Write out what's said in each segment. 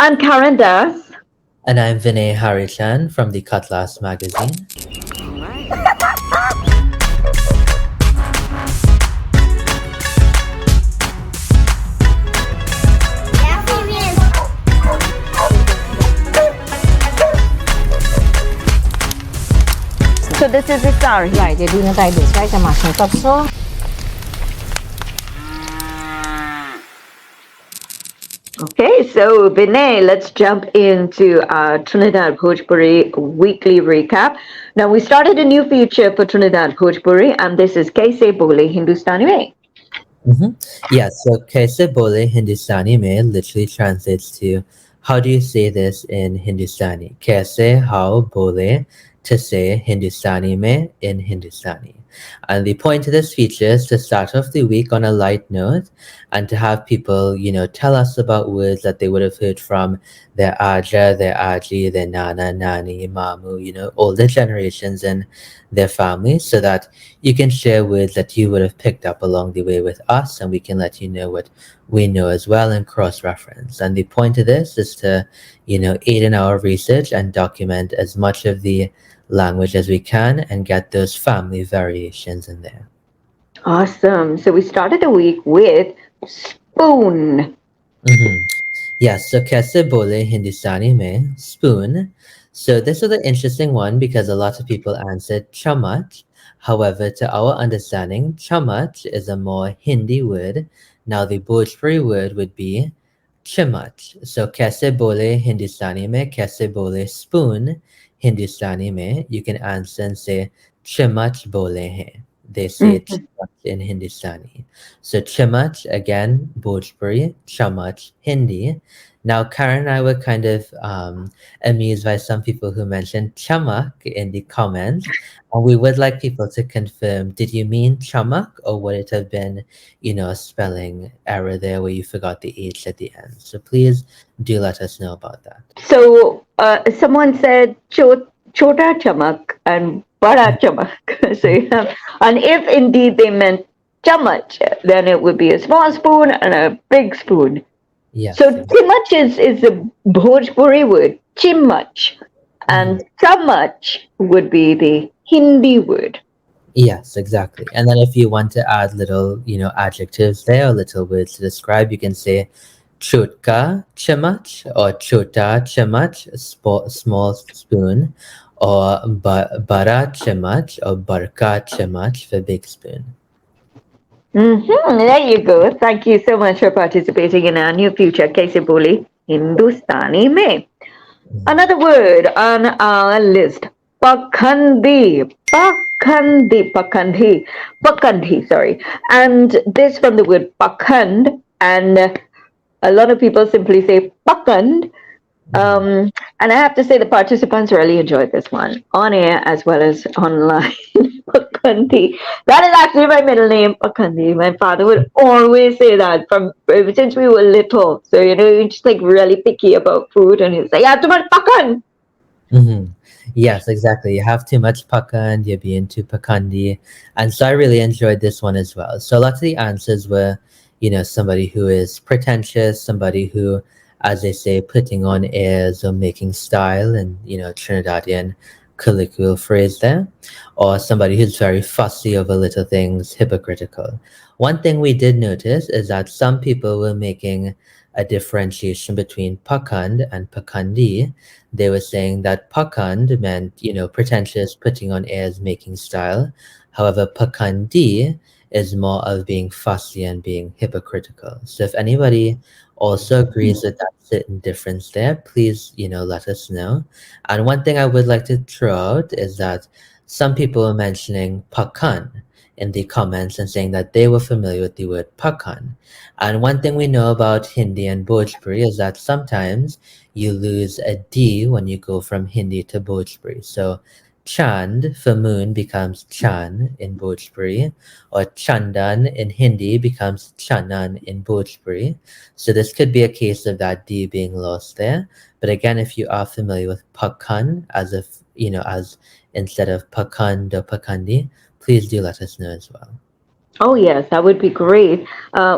I'm Karen Das. And I'm Vinay Harrichan from the Cutlass magazine. So this is the star. Right, they're doing it like this, right? The mashing up so. Okay, so Vinay, let's jump into our Trinidad Bhojpuri weekly recap. Now we started a new feature for Trinidad Bhojpuri, and this is Kaise Bole Hindustani Mein. Yeah, so Kaise Bole Hindustani Mein literally translates to how do you say this in Hindustani? Kaise, how, bole, to say Hindustani mein in Hindustani. And the point of this feature is to start off the week on a light note and to have people, tell us about words that they would have heard from their aja, their aji, their nana, nani, mamu, older generations in their families, so that you can share words that you would have picked up along the way with us, and we can let you know what we know as well and cross-reference. And the point of this is to, aid in our research and document as much of the language as we can and get those family variations in there. Awesome. So we started the week with spoon. Yes, so kaise bole Hindustani mein, spoon. So this was an interesting one because a lot of people answered chamach. However, to our understanding, chamach is a more Hindi word. Now the Bhojpuri word would be chimach. So kaise bole Hindustani mein, kaise bole spoon Hindustani mein. You can answer and say chimach bole hai. They say chimach in Hindustani. So chimach, again, Bhojpuri, chamach, Hindi. Now, Karen and I were kind of amused by some people who mentioned chamak in the comments. And we would like people to confirm, did you mean chamak, or would it have been, a spelling error there where you forgot the H at the end? So please do let us know about that. So someone said chota chamak and bada chamak. So you have, and if indeed they meant chamach, then it would be a small spoon and a big spoon. Yes. So chimach is a Bhojpuri word, chimach, and chamach would be the Hindi word. Yes, exactly. And then if you want to add little, adjectives there or little words to describe, you can say chotka chamach or chota chamach, small spoon, or bara chamach or barka chamach for big spoon. There you go. Thank you so much for participating in our new feature, Kaise Bole Hindustani Mein. Another word on our list, pakhandi. Pakhandi, sorry. And this from the word pakhand, and a lot of people simply say pakhand. And I have to say the participants really enjoyed this one, on air as well as online. Pakhandi. That is actually my middle name, Pakhandi. My father would always say that from since we were little. So, you're just like really picky about food, and he'd say, "You have too much pakhand." Yes, exactly. You have too much pakhand, you're being too pakhandi. And so I really enjoyed this one as well. So lots of the answers were, somebody who is pretentious, somebody who, as they say, putting on airs or making style, and Trinidadian colloquial phrase there, or somebody who's very fussy over little things, hypocritical. One thing we did notice is that some people were making a differentiation between pakhand and pakhandi. They were saying that pakhand meant, pretentious, putting on airs, making style. However, pakhandi is more of being fussy and being hypocritical. So if anybody also agrees with that certain difference there, please, let us know. And one thing I would like to throw out is that some people were mentioning pakhan in the comments and saying that they were familiar with the word pakhan. And one thing we know about Hindi and Bhojpuri is that sometimes you lose a D when you go from Hindi to Bhojpuri. So Chand for moon becomes Chan in Bhojpuri, or Chandan in Hindi becomes Chanan in Bhojpuri. So this could be a case of that D being lost there. But again, if you are familiar with Pakhan as instead of Pakhand or Pakhandi, please do let us know as well. Oh yes, that would be great.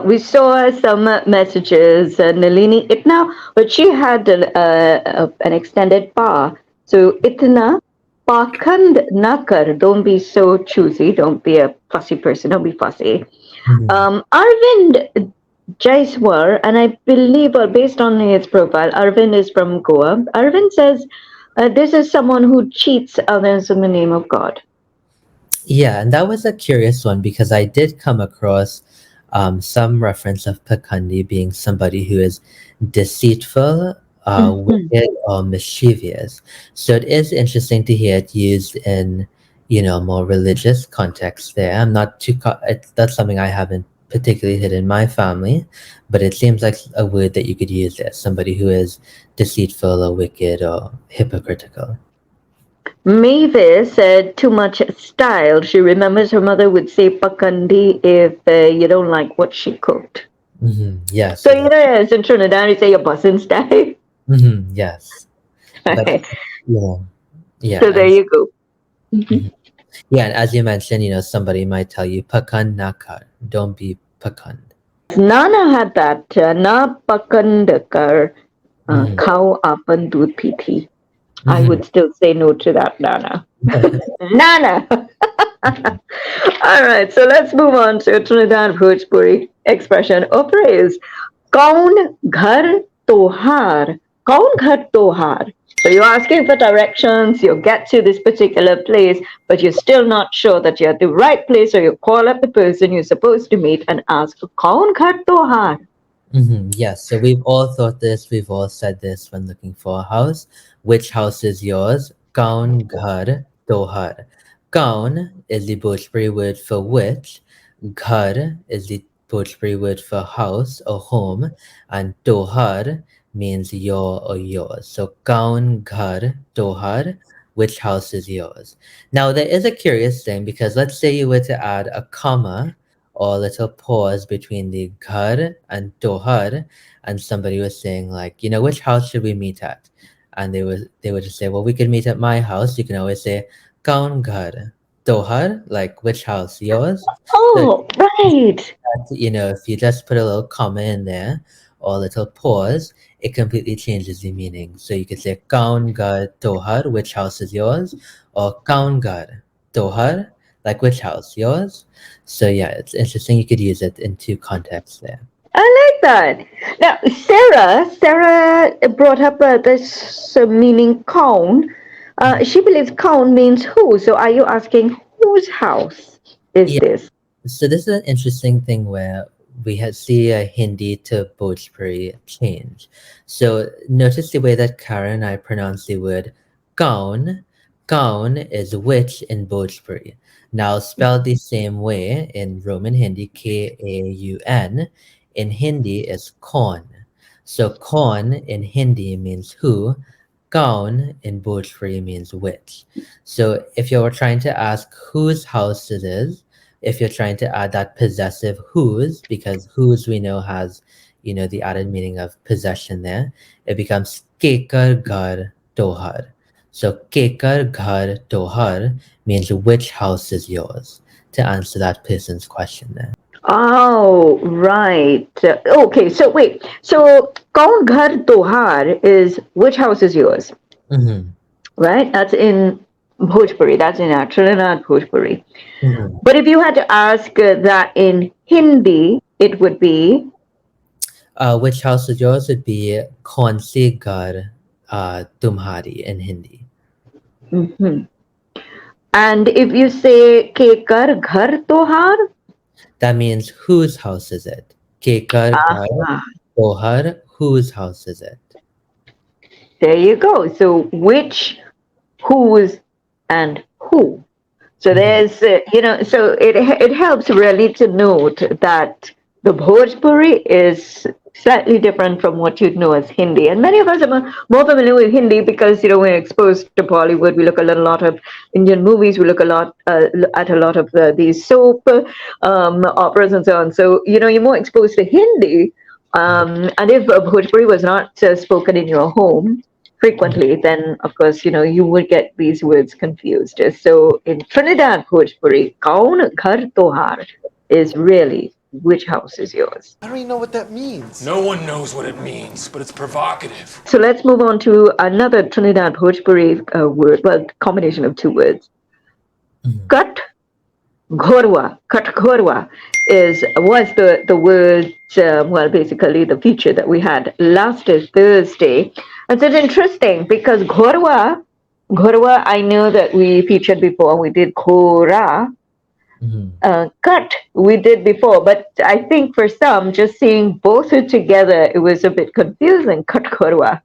We saw some messages. Nalini Itna, but she had an extended pa. So Itna, pakhand na kar. Don't be so choosy. Don't be a fussy person. Don't be fussy. Mhm. Arvind Jaiswar, and I believe, based on his profile, Arvind is from Goa. Arvind says, "This is someone who cheats others in the name of God." Yeah, and that was a curious one because I did come across some reference of Pakandi being somebody who is deceitful, Mhm. wicked, or mischievous. So it is interesting to hear it used in, more religious context there. I'm not that's something I haven't particularly hit in my family, but it seems like a word that you could use there, somebody who is deceitful or wicked or hypocritical. Mavis said too much style. She remembers her mother would say pakandi if you don't like what she cooked. Yes, So, exactly. as in Trinidad, you say you're bussin' style. Yes. But yeah, yeah, So, there you go. mhm. Yeah, and as you mentioned, somebody might tell you "pakan nakar," don't be pakan. Nana had that. Na pakandakar Mhm. khao apan doodh pithi. I Mhm. would still say no to that, Nana. Nana! All right, so let's move on to Trinidad Bhojpuri expression or phrase. Kaun ghar tohar. Kaun ghar tohar. So you're asking for directions, you get to this particular place, but you're still not sure that you're at the right place, so you call up the person you're supposed to meet and ask, Kaun ghar tohar? Yes, so we've all thought this, we've all said this when looking for a house. Which house is yours? Kaun ghar tohar. Kaun is the Bhojpuri word for which. Ghar is the Bhojpuri word for house or home, and tohar means your or yours. So kaun ghar tohar, which house is yours? Now there is a curious thing because let's say you were to add a comma or a little pause between the ghar and tohar, and somebody was saying like, which house should we meet at? And they would just say, well, we could meet at my house. You can always say kaun ghar tohar, like which house, yours? So Oh, right. if you just put a little comma in there or a little pause, it completely changes the meaning. So you could say kaun gar tohar, which house is yours, or kaun gar tohar, like which house, yours. So yeah, it's interesting. You could use it in two contexts there. I like that. Now, Sarah brought up this meaning kaun. Mhm. She believes kaun means who. So are you asking whose house is Yeah. this? So this is an interesting thing where we see a Hindi to Bhojpuri change. So notice the way that Karen and I pronounce the word kaun. Kaun is which in Bhojpuri. Now spelled the same way in Roman Hindi, Kaun. In Hindi is kaun. So kaun in Hindi means who. Kaun in Bhojpuri means which. So if you were trying to ask whose house it is, if you're trying to add that possessive whose, because whose we know has, the added meaning of possession there, it becomes kekar ghar tohar. So kekar ghar tohar means which house is yours, to answer that person's question there. Oh, right. Okay, so wait. So kaun ghar tohar is which house is yours, Mm-hmm. right? That's in Bhojpuri. That's in our Trinidad Bhojpuri. Mm-hmm. But if you had to ask that in Hindi, it would be. Which house is yours would be kaun si ghar tumhari in Hindi. Mhm. And if you say Kekar Ghar Tohar, That means whose house is it? Kekar ghar ah, tohar, whose house is it? there you go. So which, whose, and who. So Mhm. there's, so it helps really to note that the Bhojpuri is slightly different from what you'd know as Hindi. And many of us are more familiar with Hindi because, we're exposed to Bollywood. We look at a lot of Indian movies. We look a lot at a lot of these soap operas and so on. So, you're more exposed to Hindi. And if Bhojpuri was not spoken in your home, frequently, then of course, you would get these words confused. So in Trinidad Bhojpuri, kaun ghar tohar. is really which house is yours. I don't even know what that means. No one knows what it means, but it's provocative. So let's move on to another Trinidad Bhojpuri word, well, combination of two words. Kat GHORWAA. Kat GHORWAA was the word, well, basically the feature that we had last Thursday. And so it's interesting because GHORWAA, I know that we featured before. We did KHORA. Cut we did before, but I think for some, just seeing both together, it was a bit confusing. Cut GHORWAA.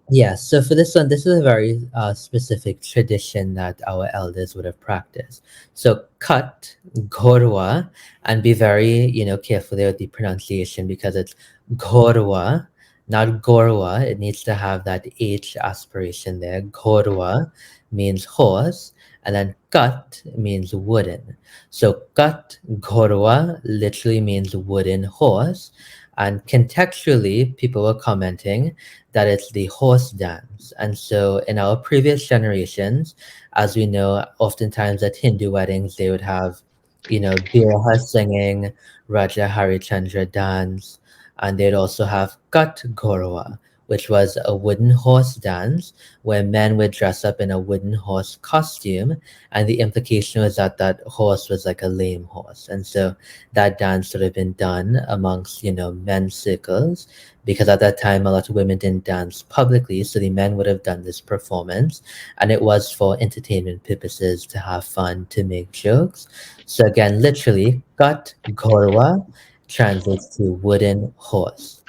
Yeah, so for this one, this is a very specific tradition that our elders would have practiced. So cut, GHORWAA, and be very, careful there with the pronunciation because it's GHORWAA, not GHORWAA. It needs to have that H aspiration there. GHORWAA means horse, and then cut means wooden. So cut, GHORWAA literally means wooden horse. And contextually, people were commenting that it's the horse dance. And so in our previous generations, as we know, oftentimes at Hindu weddings, they would have, Biraha singing, Raja Harrichandra dance, and they'd also have Kat GHORWAA, which was a wooden horse dance where men would dress up in a wooden horse costume. And the implication was that that horse was like a lame horse. And so that dance would have been done amongst, men's circles, because at that time, a lot of women didn't dance publicly. So the men would have done this performance, and it was for entertainment purposes, to have fun, to make jokes. So again, literally, Kat GHORWAA translates to wooden horse.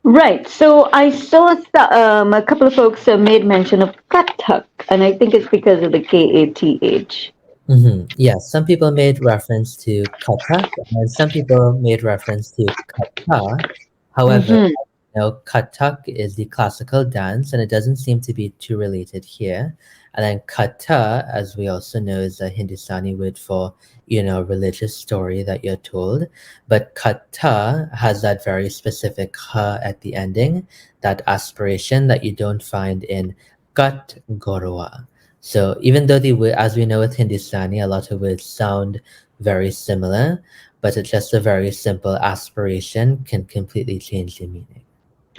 Right. So I saw a couple of folks made mention of Kathak, and I think it's because of the KATH. Yes, some people made reference to Kathak, and some people made reference to Katha. However, Kathak is the classical dance, and it doesn't seem to be too related here. And then Katha, as we also know, is a Hindustani word for, religious story that you're told. But Katha has that very specific ha at the ending, that aspiration that you don't find in Kat GHORWAA. So even though as we know with Hindustani, a lot of words sound very similar, but it's just a very simple aspiration can completely change the meaning.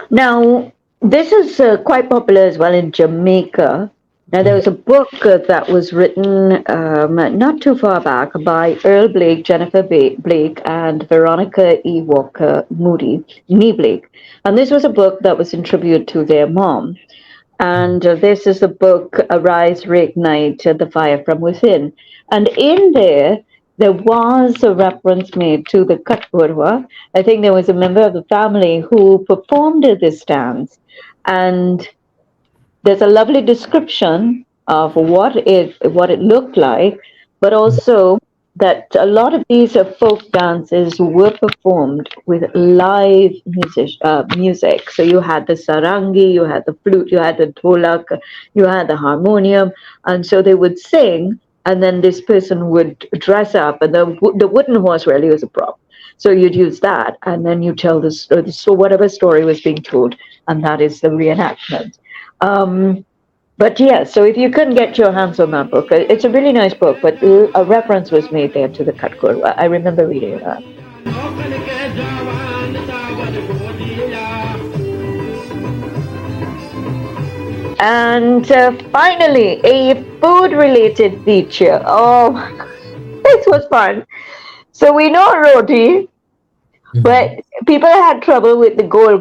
Now, this is quite popular as well in Jamaica. Now, there was a book that was written not too far back by Earl Blake, Jennifer Blake, and Veronica E. Walker Nee Blake. And this was a book that was in tribute to their mom. And this is the book, Arise, Reignite the Fire from Within. And in there was a reference made to the Kat GHORWAA. I think there was a member of the family who performed this dance. And there's a lovely description of what it looked like, but also that a lot of these folk dances were performed with live music. So you had the sarangi, you had the flute, you had the dholak, you had the harmonium, and so they would sing, and then this person would dress up, and the wooden horse really was a prop. So you'd use that, and then you tell this, so whatever story was being told, and that is the reenactment. But yeah, so if you couldn't get your hands on that book, it's a really nice book, but a reference was made there to the Kat GHORWAA. I remember reading that. And finally, a food-related feature. Oh, this was fun. So we know roti, but people had trouble with the gol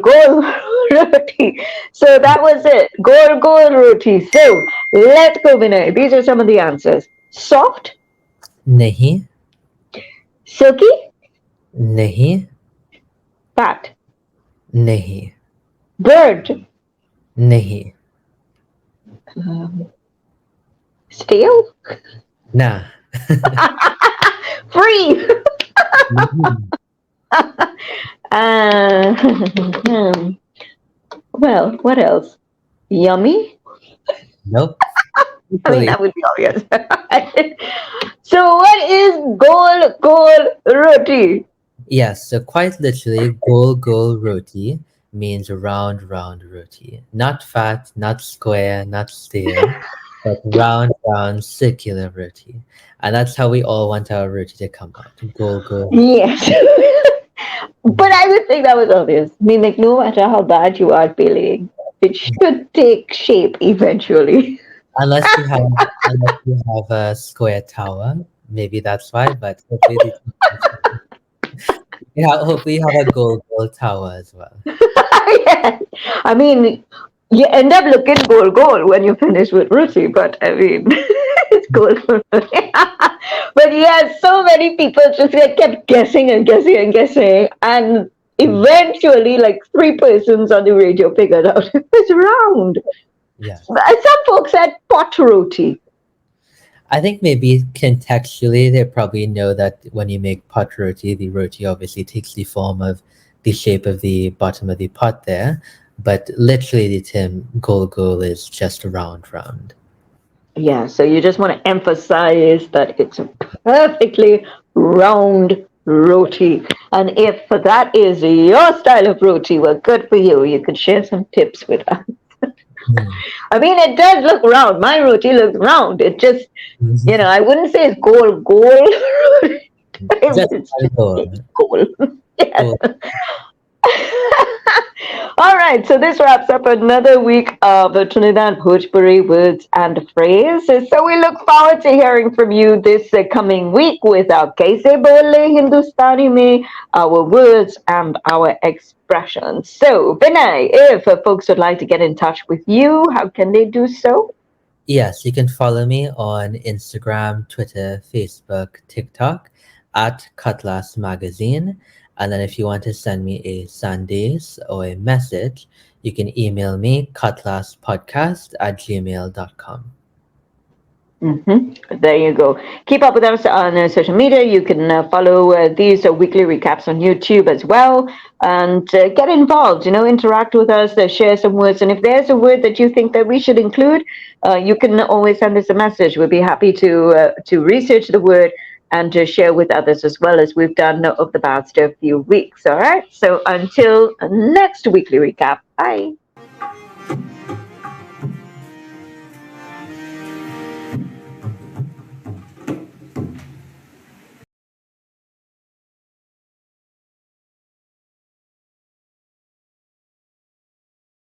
roti. So that was it. Gol roti. So let's go, Vinay. These are some of the answers. Soft? Nahi. Silky? Nahi. Fat? Nahi. Bird? Nahi. Stale? Nah. Free? Well, what else? Yummy? Nope. I mean, that would be obvious. So what is gol roti? Yes, so quite literally, gol roti means round roti. Not fat, not square, not stale, but round, round, circular roti. And that's how we all want our roti to come out. Go, go. Yes. But I would think that was obvious. I mean, like, no matter how bad you are feeling, it should take shape eventually. Unless you have a square tower, maybe that's why. But hopefully, hopefully you have a gold tower as well. Yes. I mean, you end up looking gold when you finish with roti, but I mean, it's gold. But yeah, so many people just like, kept guessing and guessing and guessing, and eventually, like 3 persons on the radio figured out it was round. Yeah. Some folks said pot roti. I think maybe contextually they probably know that when you make pot roti, the roti obviously takes the form of the shape of the bottom of the pot there, but literally the term gol is just round round. Yeah, so you just want to emphasize that it's a perfectly round roti. And if that is your style of roti, well, good for you. You could share some tips with us. I mean, it does look round. My roti looks round. It just, I wouldn't say it's gold. Just It's gold. gold. Yes. Gold. All right, so this wraps up another week of Trinidad Bhojpuri words and phrases. So we look forward to hearing from you this coming week with our Kaise Bole Hindustani Mein, our words and our expressions. So, Vinay, if folks would like to get in touch with you, how can they do so? Yes, you can follow me on Instagram, Twitter, Facebook, TikTok at Cutlass Magazine. And then if you want to send me a sandesh or a message, you can email me cutlasspodcast@gmail.com. There you go. Keep up with us on social media. You can follow these weekly recaps on YouTube as well, and get involved. Interact with us, share some words, and if there's a word that you think that we should include, you can always send us a message. We'll be happy to research the word and to share with others as well, as we've done over the past few weeks. All right. So until next weekly recap. Bye.